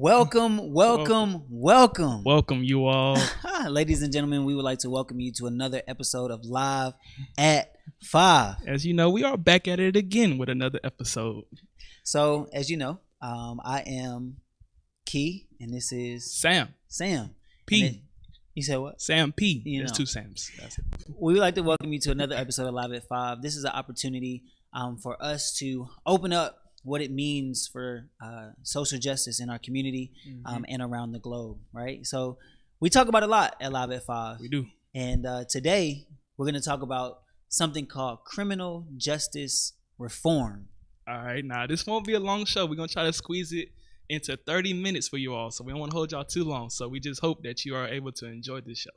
Welcome, you all. Ladies and gentlemen, we would like to welcome you to another episode of Live at 5. As you know, we are back at it again with another episode. So, as you know, I am Key, and this is Sam P. You said what? Sam P. There's two Sams. That's it. We would like to welcome you to another episode of Live at 5. This is an opportunity for us to open up what it means for social justice in our community and around the globe, right? So we talk about a lot at Live at 5. We do. And today we're going to talk about something called criminal justice reform. All right. Now, this won't be a long show. We're going to try to squeeze it into 30 minutes for you all. So we don't want to hold y'all too long. So we just hope that you are able to enjoy this show.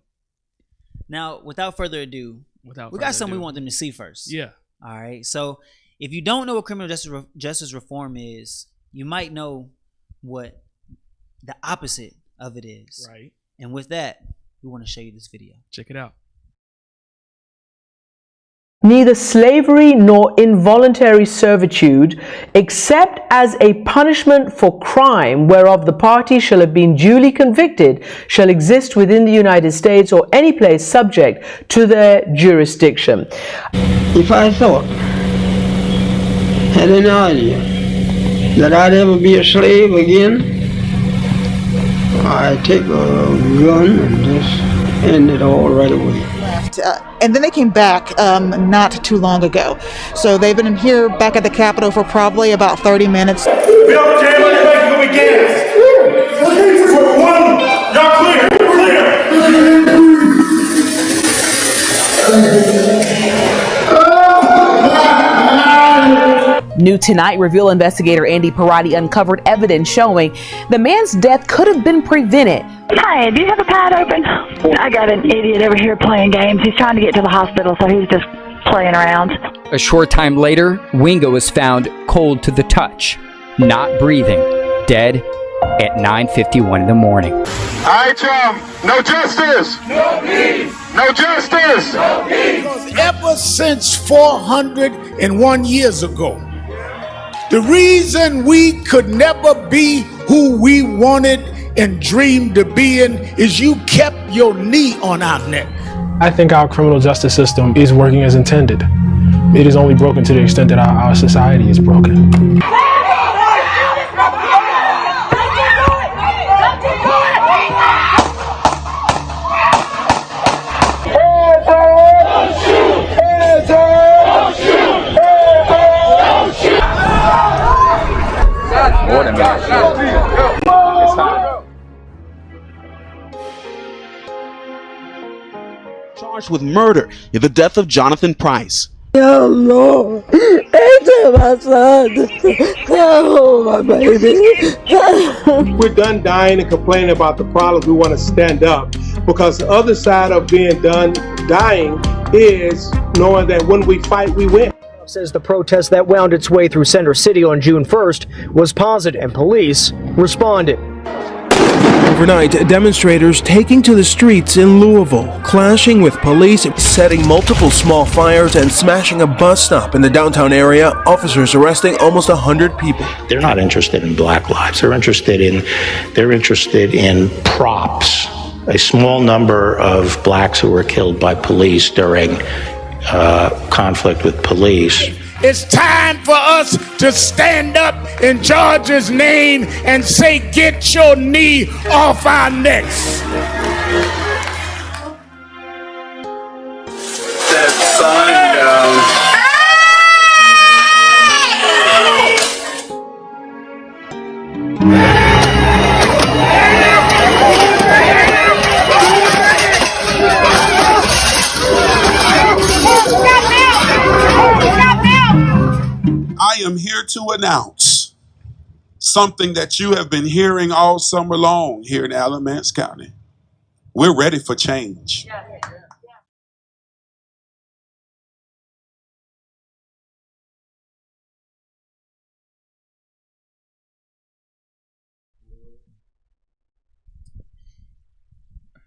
Now, without further ado, we got something we want them to see first. Yeah. All right. So if you don't know what criminal justice reform is, you might know what the opposite of it is. Right. And with that, we want to show you this video. Check it out. Neither slavery nor involuntary servitude, except as a punishment for crime whereof the party shall have been duly convicted, shall exist within the United States or any place subject to their jurisdiction. If I thought, had any idea that I'd ever be a slave again, I'd take a gun and just end it all right away. And then they came back not too long ago. So they've been here back at the Capitol for probably about 30 minutes. We don't jam anybody when we gas. One, y'all clear. New tonight, Reveal investigator Andy Parati uncovered evidence showing the man's death could have been prevented. Hi, do you have a pad open? I got an idiot over here playing games. He's trying to get to the hospital, so he's just playing around. A short time later, Wingo was found cold to the touch, not breathing, dead at 9:51 in the morning. All right, y'all. No justice. No peace. No justice. No peace. Because ever since 401 years ago, the reason we could never be who we wanted and dreamed of being is you kept your knee on our neck. I think our criminal justice system is working as intended. It is only broken to the extent that our society is broken. Charged with murder in the death of Jonathan Price. Oh Lord, answer my son. Oh my baby. We're done dying and complaining about the problems. We want to stand up, because the other side of being done dying is knowing that when we fight, we win. Says the protest that wound its way through Center City on June 1st was positive, and police responded. Overnight, demonstrators taking to the streets in Louisville, clashing with police, setting multiple small fires, and smashing a bus stop in the downtown area. Officers arresting almost 100 people. They're not interested in black lives. They're interested in props. A small number of blacks who were killed by police during conflict with police. It's time for us to stand up in George's name and say, get your knee off our necks. That sign down. I am here to announce something that you have been hearing all summer long here in Alamance County. We're ready for change.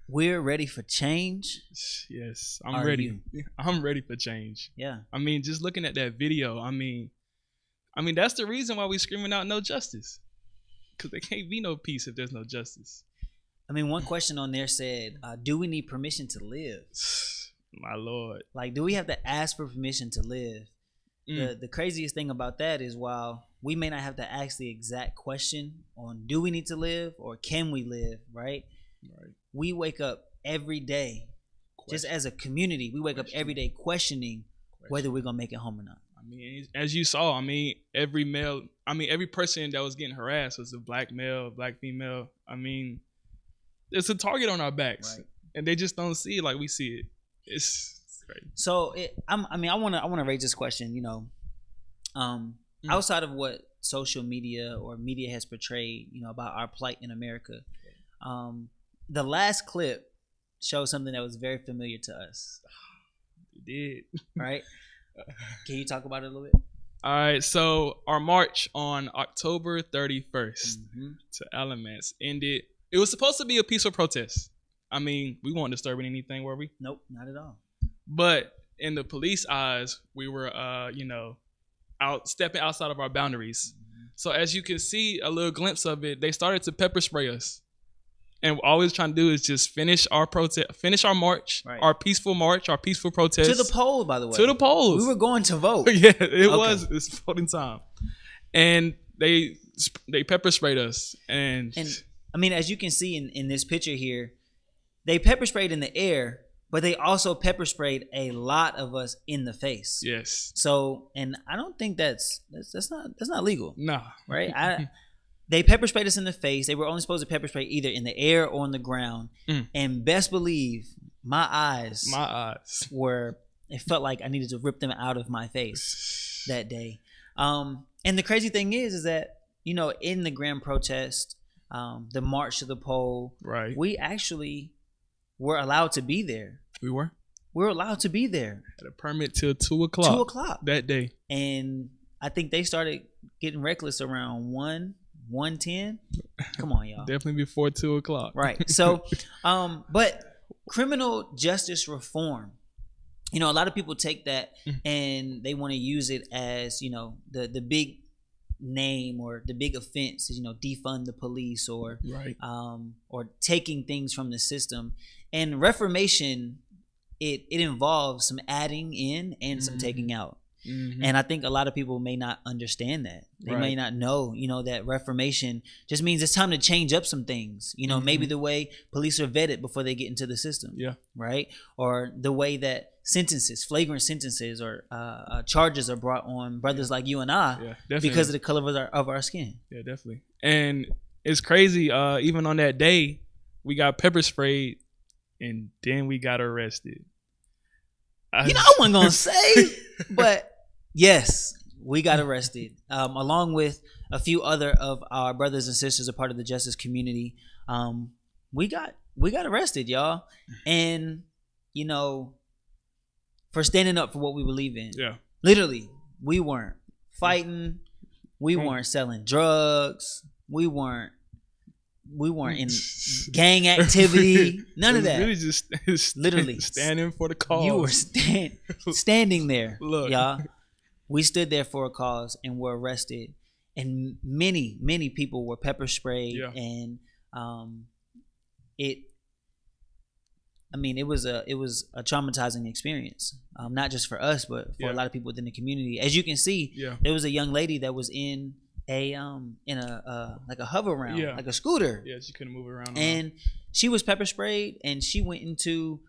We're ready for change. Yes, I'm ready. I'm ready for change. Yeah. I mean, just looking at that video, I mean, that's the reason why we screaming out no justice. Because there can't be no peace if there's no justice. I mean, one question on there said, do we need permission to live? My Lord. Like, do we have to ask for permission to live? The craziest thing about that is, while we may not have to ask the exact question on do we need to live or can we live, right? We wake up every day, just as a community, we wake up every day questioning whether we're going to make it home or not. I mean, as you saw, every person that was getting harassed was a black male, black female. I mean, it's a target on our backs, and they just don't see it like we see it. It's crazy. So, I want to raise this question. Outside of what social media or media has portrayed, about our plight in America, the last clip showed something that was very familiar to us. It did, right? Can you talk about it a little bit? All right, so our march on October 31st to Alamance ended. It was supposed to be a peaceful protest. I mean, we weren't disturbing anything, were we? Nope, not at all. But in the police eyes, we were, stepping outside of our boundaries. So as you can see a little glimpse of it, they started to pepper spray us. And all we was trying to do is just finish our protest, finish our march, our peaceful protest. To the poll, by the way. To the polls. We were going to vote. Yeah, it's voting time. And they pepper sprayed us. And I mean, as you can see in this picture here, they pepper sprayed in the air, but they also pepper sprayed a lot of us in the face. Yes. So, and I don't think that's not legal. Nah. Right? They pepper sprayed us in the face. They were only supposed to pepper spray either in the air or on the ground. And best believe my eyes were, it felt like I needed to rip them out of my face that day. And the crazy thing is that, in the grand protest, the march to the poll, we actually were allowed to be there. We were? We were allowed to be there. Had a permit till 2 o'clock. 2 o'clock. That day. And I think they started getting reckless around 1:10. Come on, y'all. Definitely before 2 o'clock. Right. So, but criminal justice reform, a lot of people take that and they want to use it as, the big name or the big offense is, defund the police or taking things from the system. And reformation, it involves some adding in and some taking out. And I think a lot of people may not understand that. They may not know, that reformation just means it's time to change up some things. Maybe the way police are vetted before they get into the system. Yeah. Right. Or the way that flagrant sentences or charges are brought on brothers like you and I because of the color of our skin. Yeah, definitely. And it's crazy. Even on that day, we got pepper sprayed and then we got arrested. I wasn't going to say, but yes, we got arrested, along with a few other of our brothers and sisters, a part of the justice community. We got arrested, y'all, and for standing up for what we believe in. Yeah, literally, we weren't fighting, we weren't selling drugs, we weren't in gang activity, none of that. Really just literally standing for the cause. You were standing there. Look, y'all. We stood there for a cause and were arrested, and many people were pepper sprayed, and it was a traumatizing experience, not just for us, but for a lot of people within the community. As you can see, there was a young lady that was in a like a hover round, like a scooter. Yeah, she couldn't move around. And she was pepper sprayed, and she went into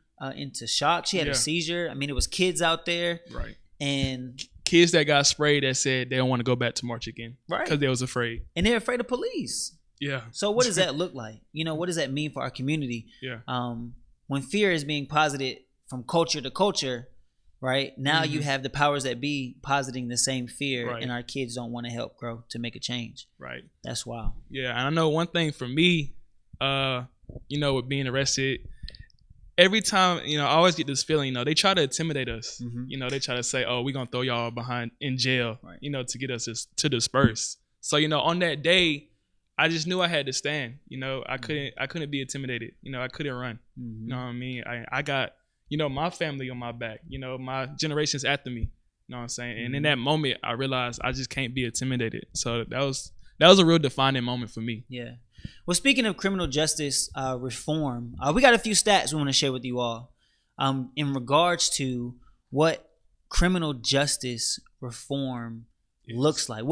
shock. She had a seizure. I mean, it was kids out there, right? And kids that got sprayed that said they don't want to go back to march again, right? Because they was afraid, and they're afraid of police. Yeah. So what does that look like? What does that mean for our community? Yeah. When fear is being posited from culture to culture, right? Now you have the powers that be positing the same fear, and our kids don't want to help grow to make a change. Right. That's wild. Yeah, and I know one thing for me, with being arrested, every time, I always get this feeling, they try to intimidate us. They try to say, "Oh, we're gonna throw y'all behind in jail," to get us to disperse. So, on that day, I just knew I had to stand. I couldn't be intimidated. I couldn't run. You know what I mean? I got, my family on my back. My generations after me. You know what I'm saying? And in that moment, I realized I just can't be intimidated. So that was that was a real defining moment for me. Yeah. Well, speaking of criminal justice reform, we got a few stats we want to share with you all in regards to what criminal justice reform looks like.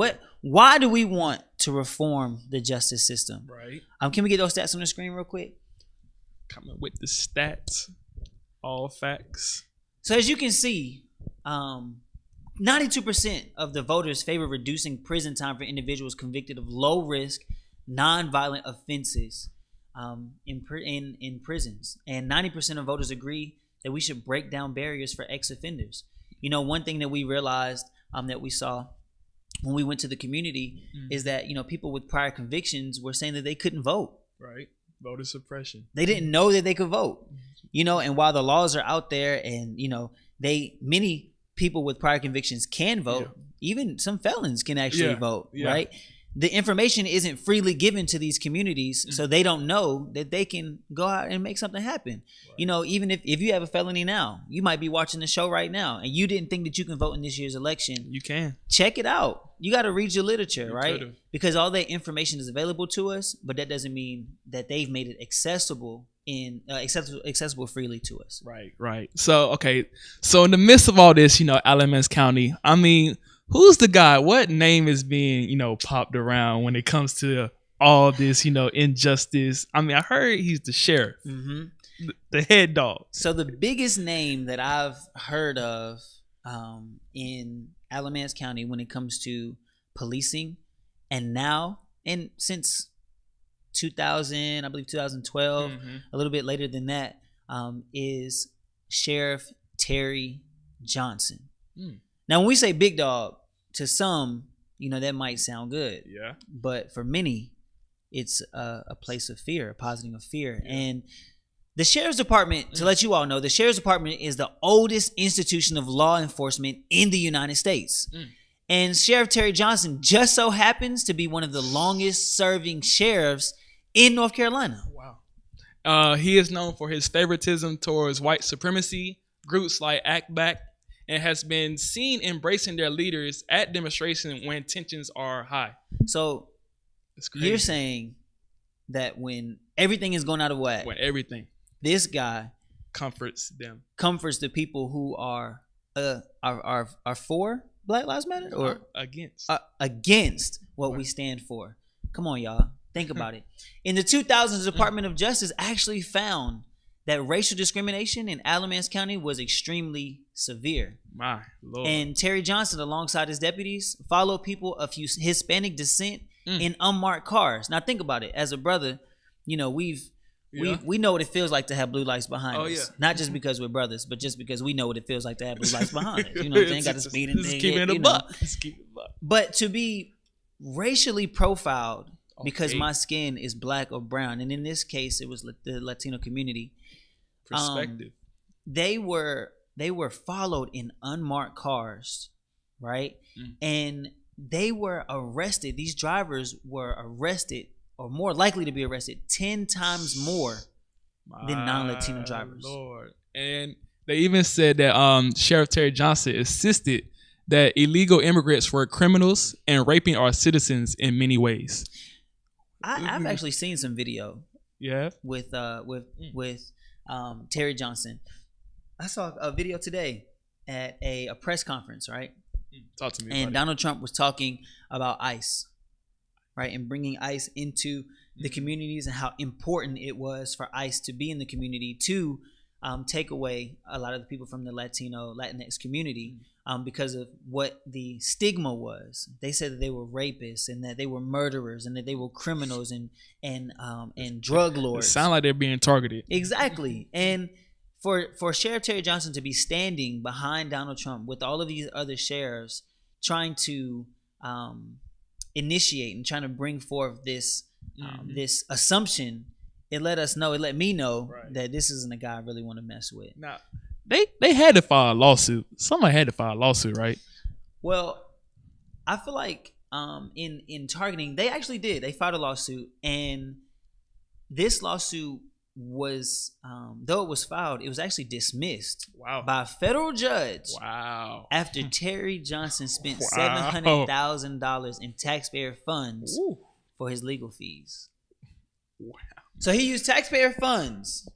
Why do we want to reform the justice system? Right. Can we get those stats on the screen real quick? Coming with the stats, all facts. So as you can see, 92% of the voters favor reducing prison time for individuals convicted of low-risk, non-violent offenses in prisons. And 90% of voters agree that we should break down barriers for ex-offenders. You know, one thing that we realized that we saw when we went to the community is that, you know, people with prior convictions were saying that they couldn't vote. Right. Voter suppression. They didn't know that they could vote. You know, and while the laws are out there and, you know, many people with prior convictions can vote, even some felons can actually vote, right? The information isn't freely given to these communities, so they don't know that they can go out and make something happen. Right. You know, even if you have a felony now, you might be watching the show right now and you didn't think that you can vote in this year's election. You can. Check it out. You got to read your literature, right? Could've. Because all that information is available to us, but that doesn't mean that they've made it accessible freely to us. Right. So, okay. So in the midst of all this, you know, Alamance County, I mean, who's the guy? What name is being, you know, popped around when it comes to all this, you know, injustice? I mean, I heard he's the sheriff, the head dog. So the biggest name that I've heard of in Alamance County when it comes to policing, and since 2000, I believe 2012, a little bit later than that, is Sheriff Terry Johnson. Now, when we say big dog, to some, you know, that might sound good. Yeah. But for many, it's a place of fear, a positing of fear. Yeah. And the Sheriff's Department, to let you all know, the Sheriff's Department is the oldest institution of law enforcement in the United States. And Sheriff Terry Johnson just so happens to be one of the longest serving sheriffs in North Carolina. Wow. He is known for his favoritism towards white supremacy, groups like Act Back, and has been seen embracing their leaders at demonstrations when tensions are high. So you're saying that when everything is going out of whack, this guy comforts them, comforts the people who are for Black Lives Matter or against what we stand for. Come on, y'all. Think about it. In the 2000s, the Department of Justice actually found that racial discrimination in Alamance County was extremely severe. My Lord. And Terry Johnson, alongside his deputies, followed people of Hispanic descent in unmarked cars. Now think about it. As a brother, you know, we know what it feels like to have blue lights behind us. Yeah. Not just because we're brothers, but just because we know what it feels like to have blue lights behind us. You know what I'm saying? Got the speeding thing. Keep it a buck. But to be racially profiled because my skin is black or brown, and in this case, it was the Latino community. Perspective. They were followed in unmarked cars, right? And they were arrested. These drivers were arrested, or more likely to be arrested, 10 times more than non-Latino drivers. Lord. And they even said that Sheriff Terry Johnson insisted that illegal immigrants were criminals and raping our citizens in many ways. I've actually seen some video. Yeah. With Terry Johnson. I saw a video today at a press conference, right? Talk to me. And Donald Trump was talking about ICE, right? And bringing ICE into the communities and how important it was for ICE to be in the community to take away a lot of the people from the Latinx community because of what the stigma was. They said that they were rapists and that they were murderers and that they were criminals and drug lords. It sounds like they're being targeted. Exactly. And for Sheriff Terry Johnson to be standing behind Donald Trump with all of these other sheriffs trying to initiate and trying to bring forth this this assumption, it let me know that this isn't a guy I really want to mess with. Now, they had to file a lawsuit. Somebody had to file a lawsuit, right? Well, I feel like in targeting, they actually did. They filed a lawsuit, and this lawsuit was, though it was filed, it was actually dismissed Wow. by a federal judge. Wow. After Terry Johnson spent Wow. $700,000 in taxpayer funds Ooh. for his legal fees. Wow. So he used taxpayer funds.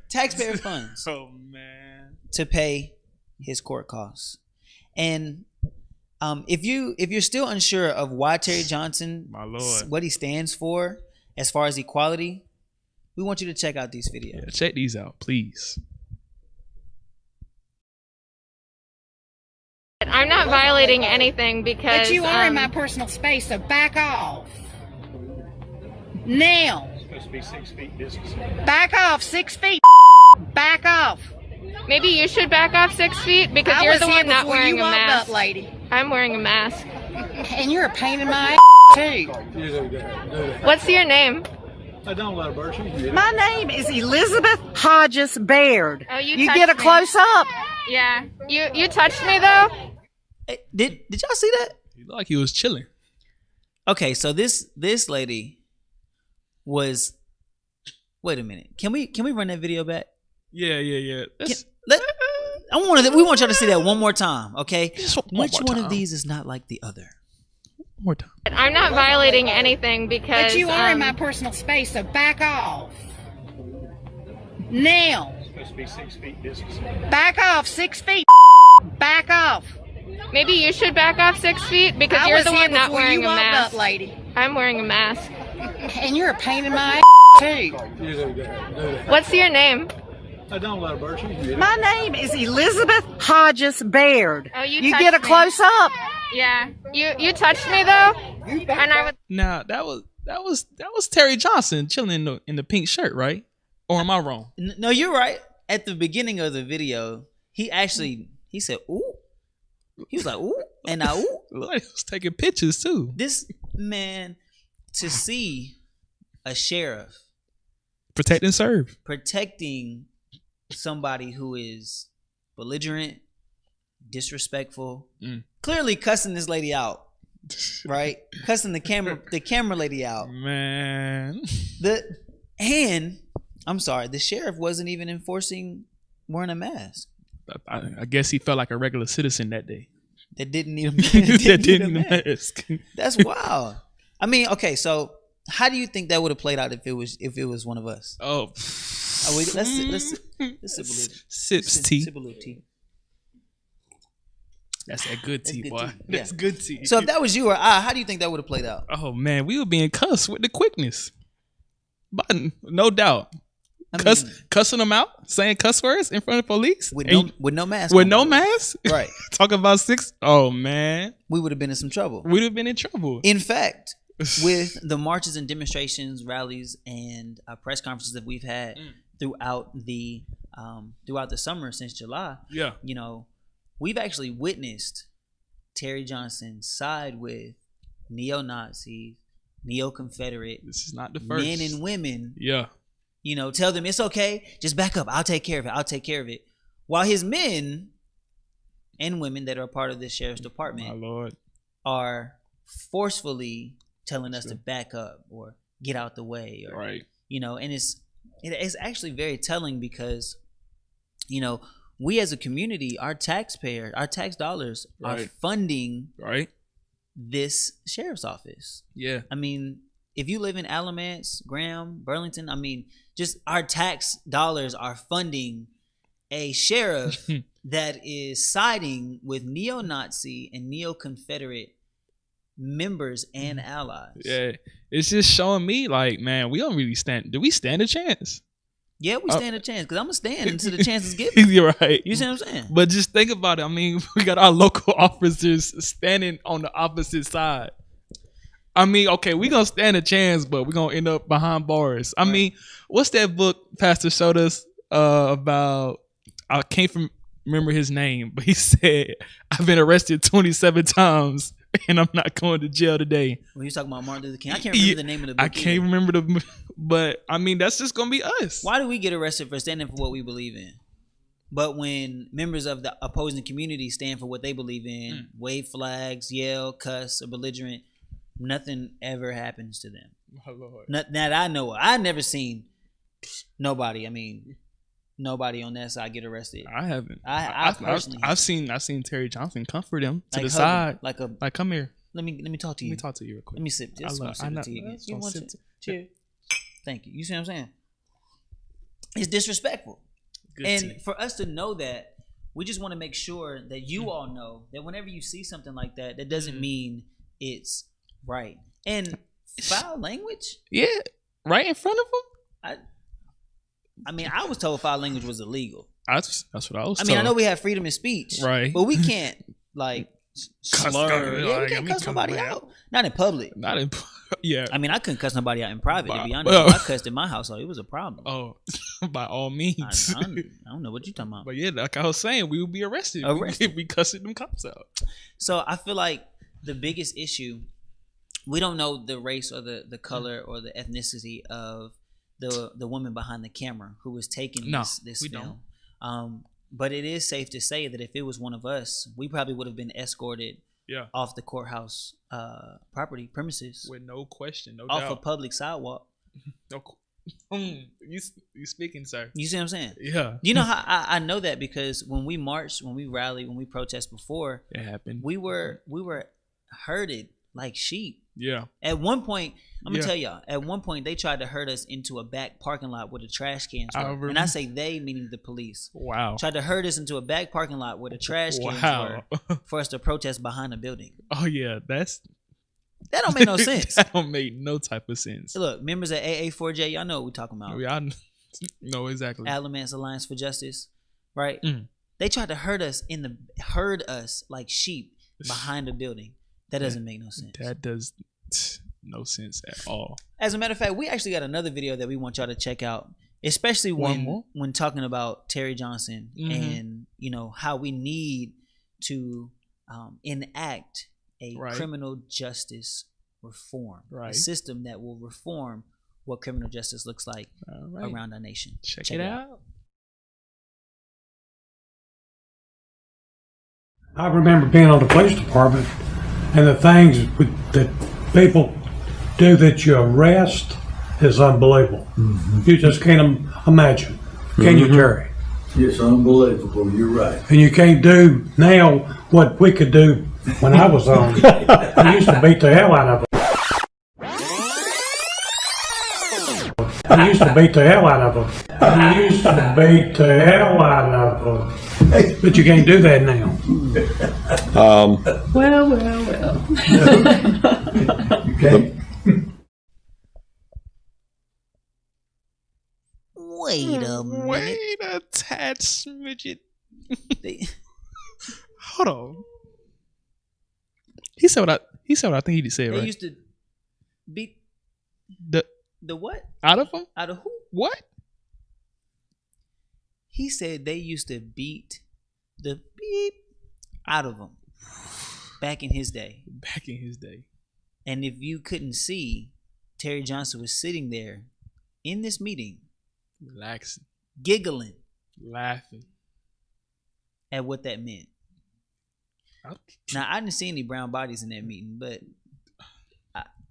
Taxpayer funds. Oh man. To pay his court costs. And if you're still unsure of why Terry Johnson, my Lord, what he stands for as far as equality, we want you to check out these videos. Yeah, check these out, please. I'm not violating anything because. But you are in my personal space, so back off. Now. It's supposed to be 6 feet distance. Back off, 6 feet. Back off. Maybe you should back off 6 feet because I you're was the here one not before wearing you a walked mask. up, lady. I'm wearing a mask. And you're a pain in my too. What's your name? I don't let her burst you. My name is Elizabeth Hodges Baird. Oh, you get a touched me. close up. Yeah. You touched me though? Hey, did y'all see that? He looked like he was chilling. Okay, so this lady was. Wait a minute. Can we run that video back? Yeah. We want y'all to see that one more time, okay? Which one of these is not like the other? More time. I'm not violating anything because. But you are in my personal space, so back off. Now. It's supposed to be 6 feet distance. Back off, 6 feet. Back off. Maybe you should back off 6 feet because I you're was the here one not before wearing you a walked mask. up, lady. I'm wearing a mask. And you're a pain in my too. What's your name? I don't let her burst you. My name is Elizabeth Hodges Baird. Oh, you get a touched me. close up. Yeah. You touched me though? And I would. Now that was Terry Johnson chilling in the pink shirt, right? Or am I wrong? No, you're right. At the beginning of the video, he said, "Ooh." He was like, "Ooh," and I ooh. He was taking pictures too. This man, to see a sheriff Protect and serve. protecting somebody who is belligerent, disrespectful, clearly cussing this lady out, right? Cussing the camera lady out. Man. I'm sorry, the sheriff wasn't even enforcing wearing a mask. I guess he felt like a regular citizen that day. That didn't need a mask. That's wild. I mean, okay, so how do you think that would have played out if it was one of us? Oh, let's sip tea. Sip a little tea. That's that good tea, boy. Tea. That's good tea. So if that was you or I, how do you think that would have played out? Oh man, we were being cussed with the quickness, but no doubt. Cussing them out, saying cuss words in front of police with no mask. With no mask, right? Talk about 6. Oh man, we would have been in some trouble. We'd have been in trouble. In fact, with the marches and demonstrations, rallies, and press conferences that we've had throughout the summer since July, we've actually witnessed Terry Johnson side with neo-Nazis, neo-Confederate. This is not the first. Men and women. Yeah. Tell them it's okay. Just back up. I'll take care of it. While his men and women that are part of the sheriff's department, my Lord, are forcefully telling us to back up or get out the way, or right. And it's actually very telling because, we as a community, our tax dollars are funding this sheriff's office. Yeah. I mean, if you live in Alamance, Graham, Burlington, I mean, just our tax dollars are funding a sheriff that is siding with neo-Nazi and neo-Confederate members and allies. Yeah, it's just showing me like, man, we don't really stand. Do we stand a chance? Yeah, we stand a chance because I'm gonna stand until the chance is given. You're right. You see what I'm saying? But just think about it. I mean, we got our local officers standing on the opposite side. I mean, okay, we gonna stand a chance, but we're gonna end up behind bars. I mean, what's that book Pastor showed us about? I can't remember his name, but he said, I've been arrested 27 times and I'm not going to jail today. When you talking about Martin Luther King, I can't remember the name of the book. I can't remember but I mean, that's just gonna be us. Why do we get arrested for standing for what we believe in? But when members of the opposing community stand for what they believe in, wave flags, yell, cuss, or belligerent, nothing ever happens to them. My Lord. Not that I know of. I've never seen Nobody. I mean, nobody on that side get arrested. I haven't. I personally, I've seen Terry Johnson comfort him to like the side, like come here. Let me talk to you. Let me talk to you real quick. Let me sip. Just want to sip to you again. You want to cheers? Thank you. You see what I'm saying? It's disrespectful. And for us to know that, we just want to make sure that you all know that whenever you see something like that, that doesn't mean it's right. And foul language? Yeah, right in front of them. I mean, I was told foul language was illegal. That's what I was told. I mean, I know we have freedom of speech, right? But we can't like slur. Yeah, we can't cuss somebody out. Not in public. Yeah. I mean, I couldn't cuss nobody out in private, to be honest. If I cussed in my household, it was a problem. Oh, by all means. I don't know what you're talking about. But yeah, like I was saying, we would be arrested if we cussing them cops out. So I feel like the biggest issue, we don't know the race or the color or the ethnicity of the woman behind the camera who was taking this film. But it is safe to say that if it was one of us, we probably would have been escorted off the courthouse property premises with no question, no off doubt. a public sidewalk. You speaking, sir? You see what I'm saying? Yeah. You know how I know that because when we marched, when we rallied, when we protest before, it happened. We were herded like sheep. Yeah. At one point, I'm gonna tell y'all. At one point, they tried to herd us into a back parking lot where the trash cans were. And I say they, meaning the police. Wow. Tried to herd us into a back parking lot where the trash cans were for us to protest behind a building. Oh yeah, that don't make no sense. That don't make no type of sense. Look, members of AA4J, y'all know what we're talking about. Y'all know exactly. Alamance Alliance for Justice, right? They tried to herd us like sheep behind a building. That doesn't make no sense. That does no sense at all. As a matter of fact, we actually got another video that we want y'all to check out, especially when talking about Terry Johnson and how we need to enact a criminal justice reform, a system that will reform what criminal justice looks like around our nation. Check it out. I remember being on the police department and the things that people do that you arrest is unbelievable. You just can't imagine. Can you, Terry? It's unbelievable. You're right. And you can't do now what we could do when I was on. I used to beat the hell out of them. I used to beat the hell out of them. I used to beat the hell out of them. But you can't do that now. Well. You can't. Wait a minute. Wait a tad smidget. Hold on. He said what I think he just said, They right? used to beat the what? Out of him? Out of who? What? He said they used to beat the beep out of him back in his day. Back in his day. And if you couldn't see, Terry Johnson was sitting there in this meeting, relaxing, giggling, laughing at what that meant. Now, I didn't see any brown bodies in that meeting, but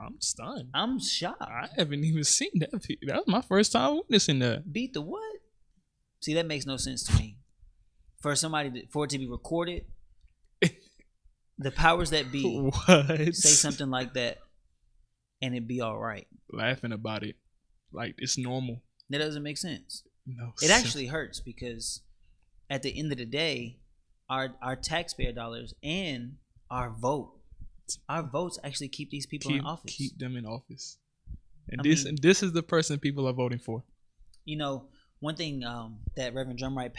I'm stunned. I'm shocked. I haven't even seen that. That was my first time witnessing that. Beat the what? See, that makes no sense to me. For it to be recorded, the powers that be say something like that, and it be all right. Laughing about it, like it's normal. That doesn't make sense. No, it actually hurts because at the end of the day, our taxpayer dollars and our votes actually keep these people in office. Keep them in office, and this is the person people are voting for. You know, one thing that Reverend Drumwright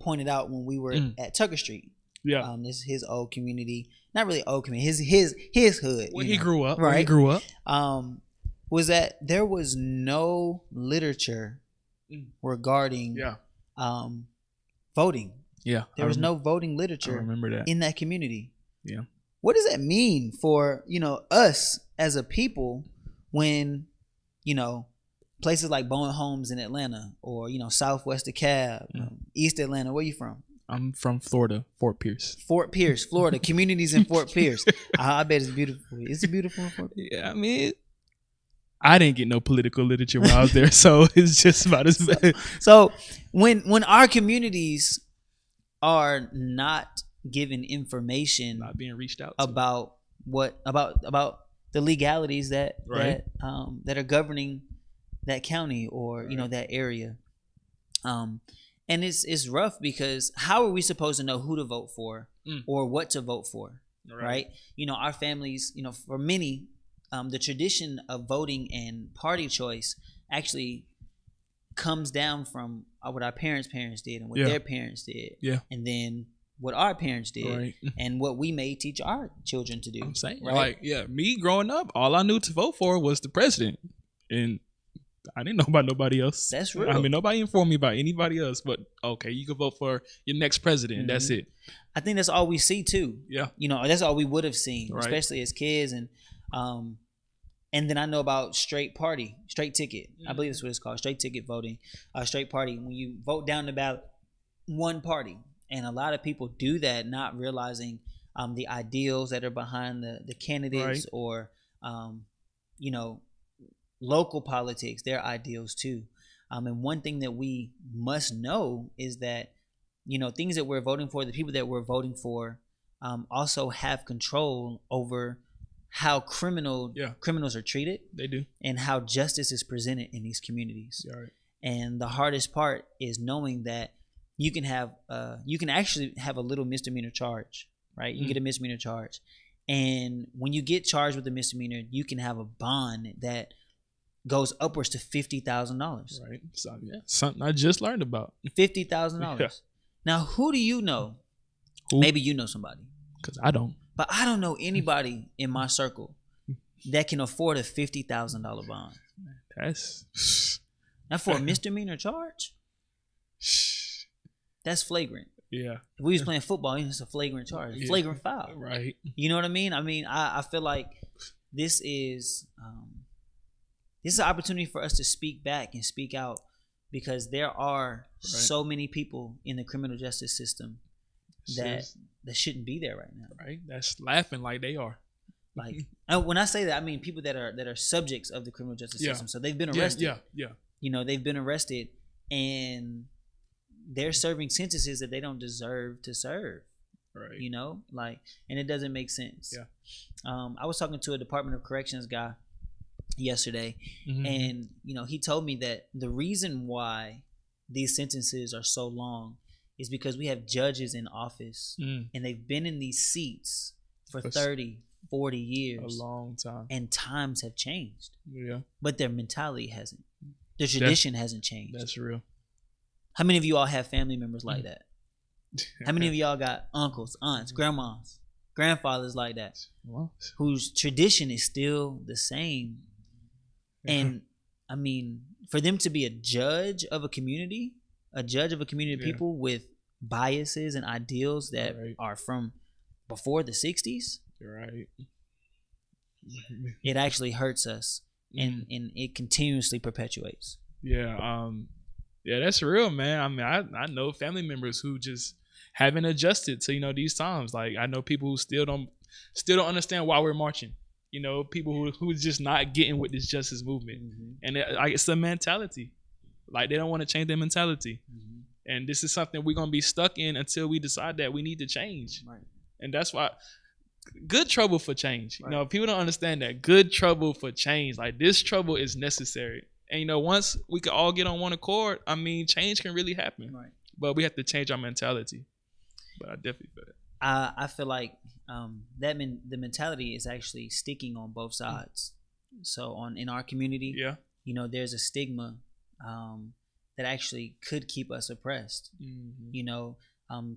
pointed out when we were at Tucker Street. Yeah, this is his old community, not really old community, his hood. Where he grew up, right? Where he grew up, was that there was no literature regarding voting. Yeah, there was no voting literature. I remember that in that community. Yeah, what does that mean for us as a people when places like Bowen Homes in Atlanta or Southwest DeKalb, East Atlanta? Where you from? I'm from Florida, Fort Pierce. Fort Pierce, Florida. Communities in Fort Pierce. I bet it's beautiful. It's beautiful in Fort Pierce. Yeah, I mean, I didn't get no political literature when I was there, so it's just about as bad. So when our communities are not given information, not being reached out about about the legalities that are governing that county or that area, and it's rough because how are we supposed to know who to vote for or what to vote for, right? Our families, for many, the tradition of voting and party choice actually comes down from what our parents did and what their parents did, and then what our parents did and what we may teach our children to do. I'm saying, right? Me growing up, all I knew to vote for was the president, and I didn't know about nobody else. That's real. I mean, nobody informed me about anybody else, but okay, you can vote for your next president. That's it. I think that's all we see too. Yeah. That's all we would have seen, especially as kids. And then I know about straight ticket. I believe that's what it's called, straight ticket voting, straight party. When you vote down the ballot, one party. And a lot of people do that, not realizing the ideals that are behind the candidates or, local politics, their ideals too. And one thing that we must know is that, things that we're voting for, the people that we're voting for, also have control over how criminals are treated. They do. And how justice is presented in these communities. Right. And the hardest part is knowing that you can actually have a little misdemeanor charge, right? You can get a misdemeanor charge. And when you get charged with a misdemeanor, you can have a bond that goes upwards to $50,000. Right. So, something I just learned about. $50,000. Yeah. Now, who do you know? Who? Maybe you know somebody. Because I don't. But I don't know anybody in my circle that can afford a $50,000 bond. Now for a misdemeanor charge, that's flagrant. Yeah. If we was playing football, it's a flagrant charge, flagrant foul. Right. You know what I mean? I feel like this is an opportunity for us to speak back and speak out, because there are so many people in the criminal justice system that shouldn't be there right now. Right. That's laughing like they are. Like, when I say that, I mean people that are subjects of the criminal justice system. So they've been arrested. Yeah. They've been arrested and they're serving sentences that they don't deserve to serve. Right. And it doesn't make sense. Yeah. I was talking to a Department of Corrections guy yesterday, and he told me that the reason why these sentences are so long is because we have judges in office and they've been in these seats for 30, 40 years. A long time. And times have changed. Yeah. But their mentality hasn't. Their tradition hasn't changed. That's real. How many of you all have family members like that? How many of y'all got uncles, aunts, grandmas, grandfathers like that, whose tradition is still the same? And I mean, for them to be a judge of a community of people with biases and ideals that are from before the 60s, right? It actually hurts us, and it continuously perpetuates. Yeah, that's real, man. I mean, I know family members who just haven't adjusted to these times. Like, I know people who still don't understand why we're marching. People who's just not getting with this justice movement, and it's the mentality. Like, they don't want to change their mentality, and this is something we're gonna be stuck in until we decide that we need to change. Right. And that's why good trouble for change. Right. People don't understand that good trouble for change. Like, this trouble is necessary. And once we can all get on one accord, I mean, change can really happen. Right. But we have to change our mentality. But I definitely feel that. I feel like the mentality is actually sticking on both sides. So in our community, there's a stigma that actually could keep us oppressed.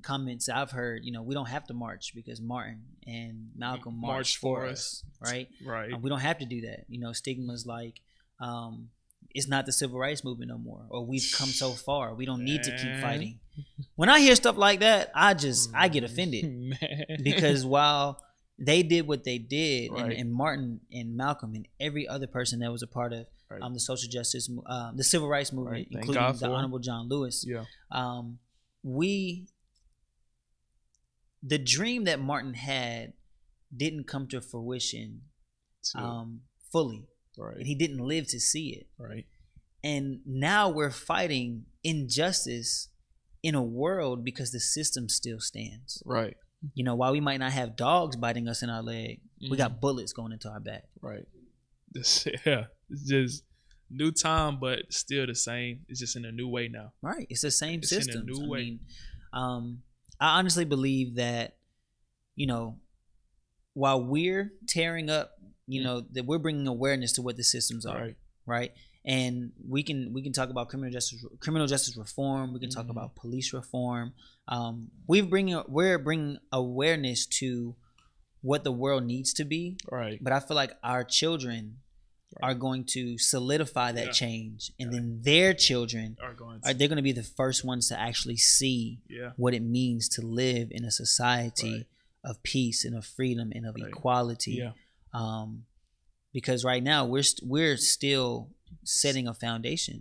Comments I've heard, we don't have to march because Martin and Malcolm marched for us, right? Right. We don't have to do that. Stigmas like it's not the civil rights movement no more, or we've come so far, we don't need to keep fighting. When I hear stuff like that, I get offended because while they did what they did, and Martin and Malcolm and every other person that was a part of the social justice, the civil rights movement, including the Honorable John Lewis, the dream that Martin had didn't come to fruition fully. Right. And he didn't live to see it. Right. And now we're fighting injustice in a world because the system still stands. Right. You know, while we might not have dogs biting us in our leg, we got bullets going into our back. Right. It's just new time, but still the same. It's just in a new way now. Right. It's the same system. In a new way. I honestly believe that, you know, while we're tearing up, you know, that we're bringing awareness to what the systems are. Right. And we can talk about criminal justice reform. We can talk about police reform. We're bringing awareness to what the world needs to be. Right. But I feel like our children are going to solidify that change, and then their children they're going to be the first ones to actually see what it means to live in a society of peace and of freedom and of equality. Because right now we're still setting a foundation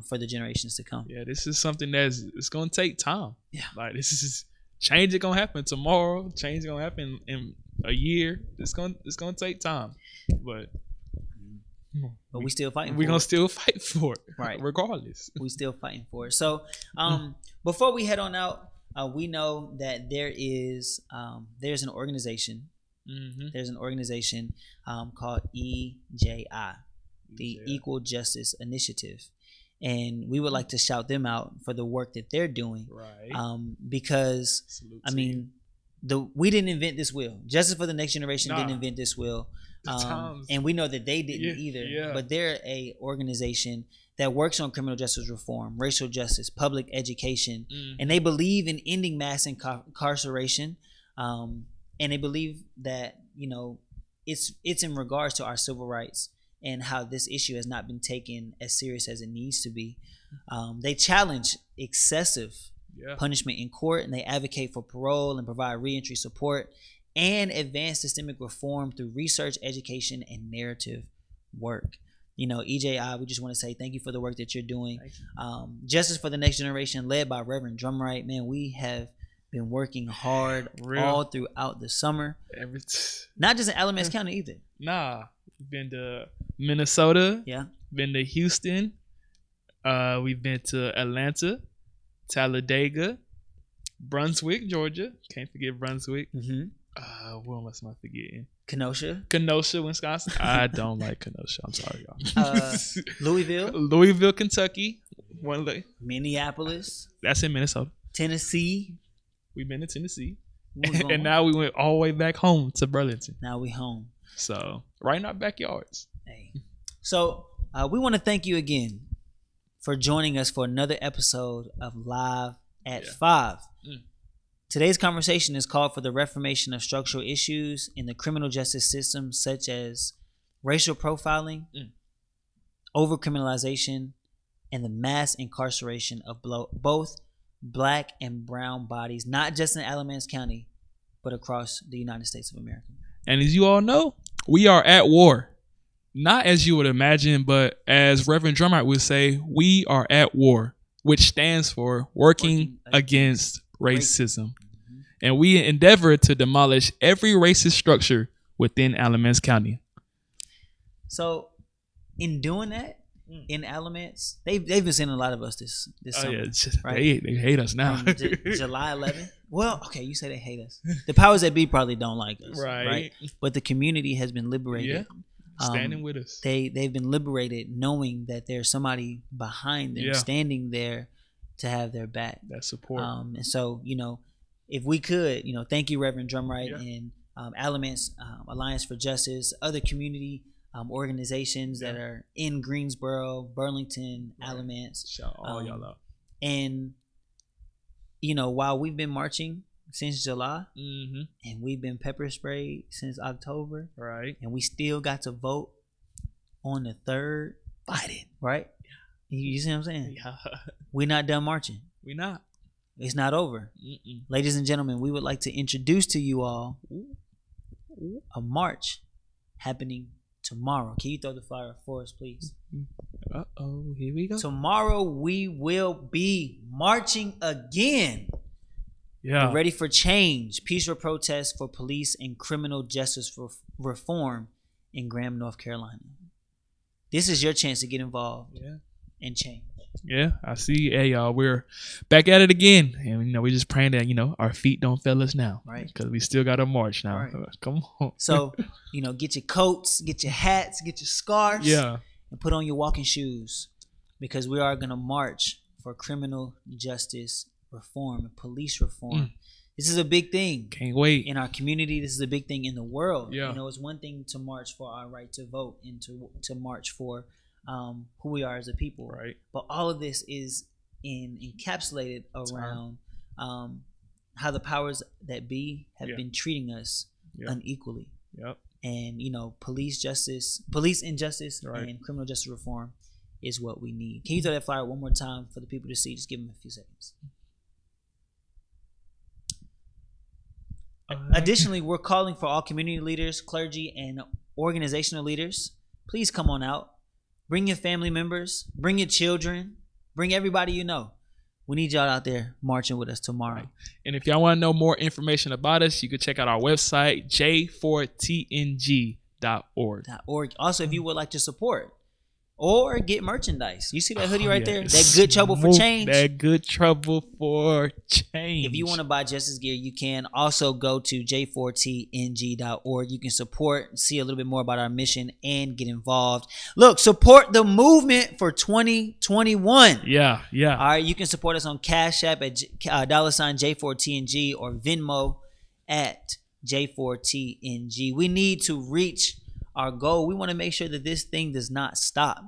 for the generations to come. Yeah, this is something it's gonna take time. Yeah, like this is change is gonna happen tomorrow. Change is gonna happen in a year. It's gonna take time, but we still fighting. We're gonna still fight for it, right? Regardless, we still fighting for it. So, before we head on out, we know that there's an organization. There's an organization called EJI, the Equal Justice Initiative, and we would like to shout them out for the work that they're doing. Right. Because I mean, we didn't invent this wheel. Justice for the Next Generation didn't invent this wheel, and we know that they didn't either. Yeah. But they're a organization that works on criminal justice reform, racial justice, public education, and they believe in ending mass incarceration. And they believe that, you know, it's in regards to our civil rights and how this issue has not been taken as serious as it needs to be. They challenge excessive punishment in court, and they advocate for parole and provide reentry support and advance systemic reform through research, education, and narrative work. You know, EJI, we just want to say thank you for the work that you're doing. Justice for the Next Generation, led by Reverend Drumwright. Man, we have been working hard all throughout the summer. Not just in Alamance County either. Nah, we've been to Minnesota. Yeah. Been to Houston. We've been to Atlanta, Talladega, Brunswick, Georgia. Can't forget Brunswick. What else am I forgetting? Kenosha, Wisconsin. I don't like Kenosha. I'm sorry, y'all. Louisville, Kentucky. Minneapolis. That's in Minnesota. Tennessee. We've been to Tennessee. And now we went all the way back home to Burlington. Now we home. So, right in our backyards. Hey. So, we want to thank you again for joining us for another episode of Live at 5. Today's conversation is called for the reformation of structural issues in the criminal justice system, such as racial profiling, overcriminalization, and the mass incarceration of both Black and brown bodies, not just in Alamance County, but across the United States of America. And as you all know, we are at war. Not as you would imagine, but as Reverend Drumwright would say, we are at war, which stands for working against racism. And we endeavor to demolish every racist structure within Alamance County. So, in doing that, in Alamance, they've been sending a lot of us this summer. Right? They hate us now. July 11th. Well, okay, you say they hate us. The powers that be probably don't like us, right? But the community has been liberated. Standing with us. They've been liberated, knowing that there's somebody behind them, standing there to have their back. That support. And so, you know, if we could, you know, thank you, Reverend Drumwright and Alamance Alliance for Justice, other community organizations that are in Greensboro, Burlington, Alamance. Shout all y'all out. And, you know, while we've been marching since July and we've been pepper sprayed since October, right? And we still got to vote on the 3rd Biden, right? You see what I'm saying? Yeah. We're not done marching. We're not. It's not over. Ladies and gentlemen, we would like to introduce to you all a march happening tomorrow. Can you throw the flyer for us, please? Here we go. Tomorrow we will be marching again. Yeah. We're ready for change. Peaceful protest for police and criminal justice reform in Graham, North Carolina. this is your chance to get involved and change. Yeah, I see. Hey, y'all, we're back at it again. And, we're just praying that, our feet don't fail us now. Right. Because we still got to march now. Right. Come on. So, get your coats, get your hats, get your scarves. Yeah. And put on your walking shoes, because we are going to march for criminal justice reform and police reform. This is a big thing. Can't wait. In our community, this is a big thing in the world. Yeah. It's one thing to march for our right to vote and to march for who we are as a people. Right. But all of this is encapsulated around how the powers that be have been treating us unequally. Yep. And police injustice, and criminal justice reform is what we need. Can you throw that flyer one more time for the people to see? Just give them a few seconds. Additionally, we're calling for all community leaders, clergy, and organizational leaders. Please come on out. Bring your family members. Bring your children. Bring everybody you know. We need y'all out there marching with us tomorrow. Right. And if y'all want to know more information about us, you can check out our website, j4tng.org. Also, if you would like to support or get merchandise, you see that hoodie right there? That good trouble for change. That good trouble for change. If you want to buy Justice gear, you can also go to j4tng.org. You can support, see a little bit more about our mission, and get involved. Look, support the movement for 2021. Yeah. All right, you can support us on Cash App at $J4TNG or Venmo at J4TNG. We need to reach our goal. We want to make sure that this thing does not stop,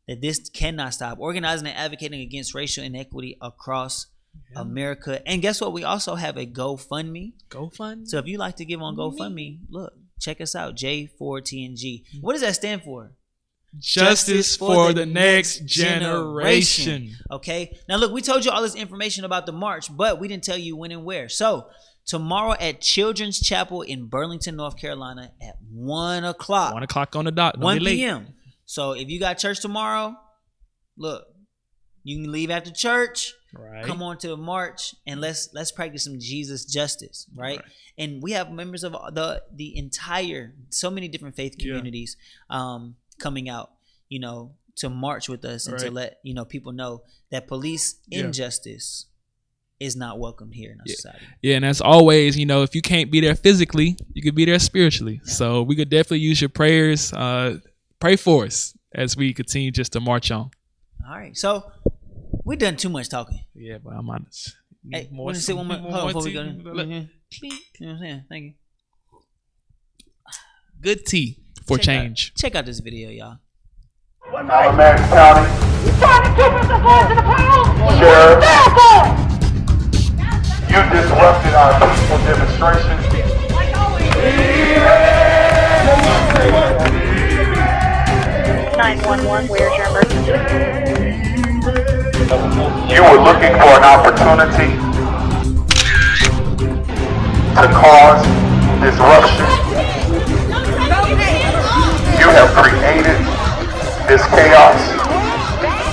that this cannot stop. Organizing and advocating against racial inequity across America. And guess what? We also have a GoFundMe. So if you like to give on GoFundMe, look, check us out, J4TNG. What does that stand for? Justice for the next generation. Okay. Now look, we told you all this information about the march, but we didn't tell you when and where. So tomorrow at Children's Chapel in Burlington, North Carolina at 1 o'clock. 1 o'clock on the dot. 1 p.m. So if you got church tomorrow, look, you can leave after church. Right. Come on to the march and let's practice some Jesus justice, right? And we have members of the entire, so many different faith communities coming out, to march with us and to let people know that police injustice is not welcome here in our society. Yeah, and as always, if you can't be there physically, you could be there spiritually. Yeah. So we could definitely use your prayers. Pray for us as we continue just to march on. All right. So we've done too much talking. Yeah, but I'm honest. Hey, want to say one more? Hold on before we go. You know what I'm saying? Thank you. Good tea for change. Check out this video, y'all. Alamance County. Sheriff. You disrupted our peaceful demonstration. 911, where's your emergency? You were looking for an opportunity to cause disruption. You have created this chaos.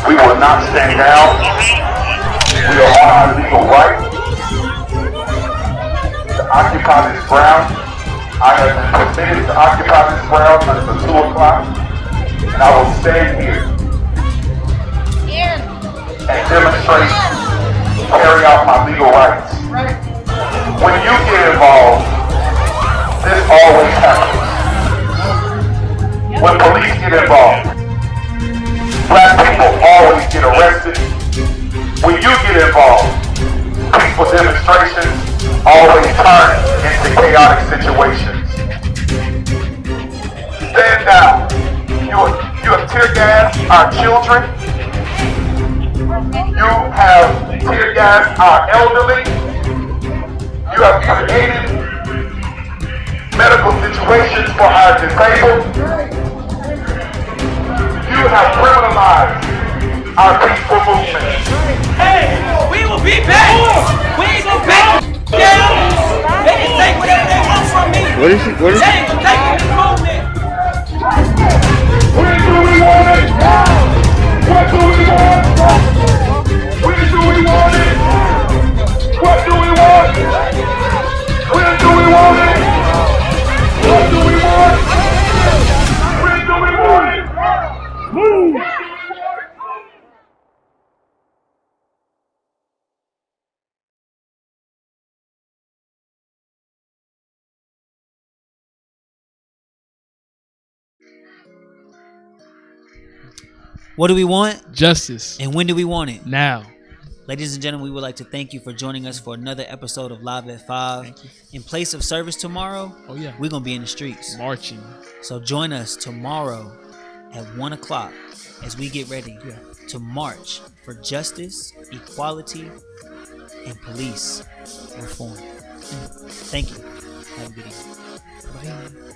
We will not stand down. We are on our legal right to occupy this ground. I have been permitted to occupy this ground until 2 o'clock, and I will stay here and demonstrate, carry out my legal rights. When you get involved, this always happens. When police get involved, black people always get arrested. When you get involved, peaceful demonstrations always turn into chaotic situations. Stand down. You have tear gassed our children. You have tear gassed our elderly. You have created medical situations for our disabled. You have criminalized our peaceful movement. Hey, we will be back. We ain't go back down. They can take whatever they want from me. What is it? They ain't taking this movement. When do we want it? What do we want? When do we want it? What do we want? When do we want it? What do we want? When do we want it? What do we want? Justice. And when do we want it? Now. Ladies and gentlemen, we would like to thank you for joining us for another episode of Live at 5. In place of service tomorrow, we're going to be in the streets. Marching. So join us tomorrow at 1 o'clock as we get ready to march for justice, equality, and police reform. Thank you. Have a good evening. Bye.